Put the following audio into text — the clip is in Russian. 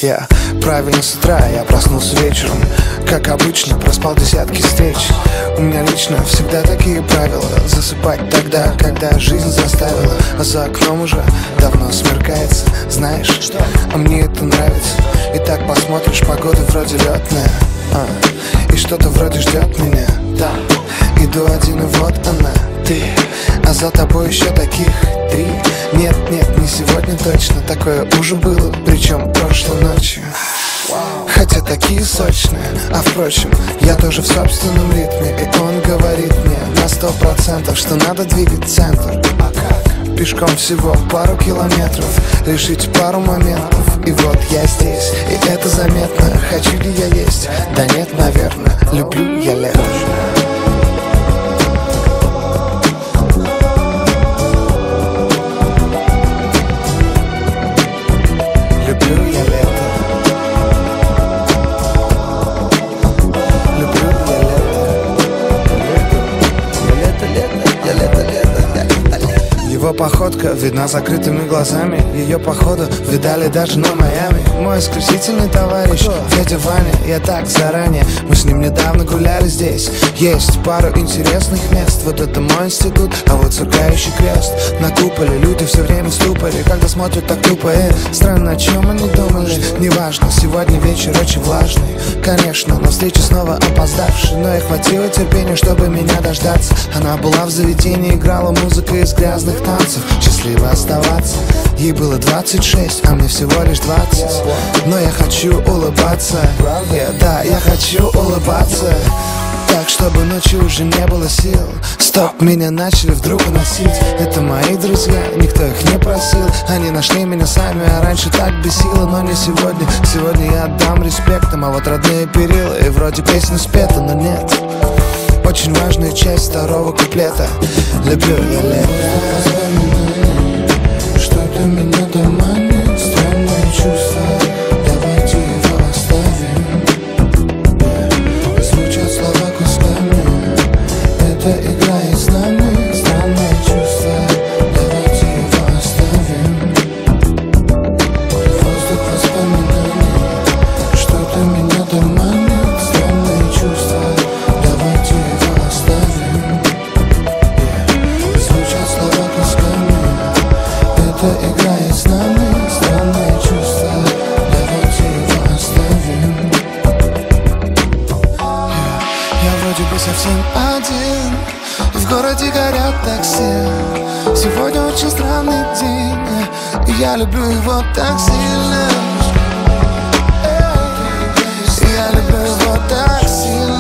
Я правильно с утра, я проснулся вечером. Как обычно, проспал десятки встреч. У меня лично всегда такие правила: засыпать тогда, когда жизнь заставила. А за окном уже давно смеркается. Знаешь, а мне это нравится. И так посмотришь, погода вроде летная, и что-то вроде ждет меня. Да, иду один, и вот она, ты. А за тобой еще таких 3. Нет, не сегодня точно. Такое уже было, причем прошлой ночью. Хотя такие сочные. А впрочем, я тоже в собственном ритме. И он говорит мне на 100%, что надо двигать центр. Пешком всего пару километров, решить пару моментов. И вот я здесь, и это заметно. Хочу ли я есть? Да нет, наверное. Люблю я лето. Люблю я лето. Люблю я лето. Его походка видна закрытыми глазами. Ее походу видали даже на Майами. Мой исключительный товарищ дядя Ваня. Я так заранее, мы с ним недавно гуляли здесь. Есть пару интересных мест. Вот это мой институт, а вот сверкающий крест на куполе. Люди все время в ступоре, когда смотрят так тупо. Странно, о чем они думали. Неважно, сегодня вечер очень влажный. Конечно, на встречу снова опоздавший. Но ей хватило терпения, чтобы меня дождаться. Она была в заведении, играла музыка из грязных танцев. Счастливо оставаться. Ей было 26, а мне всего лишь 20. Но я хочу улыбаться. Да, я хочу улыбаться. Так, чтобы ночью уже не было сил. Стоп, меня начали вдруг уносить. Это мои друзья, никто их не просил. Они нашли меня сами, а раньше так бесило. Но не сегодня, сегодня я отдам респектом. А вот родные перила, и вроде песня спета, но нет. Очень важная часть второго куплета. Люблю я лето. Что-то меня доманит, странное чувство. Давайте его оставим. Звучат слова кусками. Это играет с нами. Странное чувство. Давайте его оставим. Воздух воспоминаний. Что-то меня доманит, странное чувство. Давайте его оставим. Звучат слова кусками. Это играет с нами. Странное чувство. Давайте его оставим. Я вроде бы совсем один. В городе горят такси. Сегодня очень странный день. И я люблю его так сильно. Я люблю его так сильно.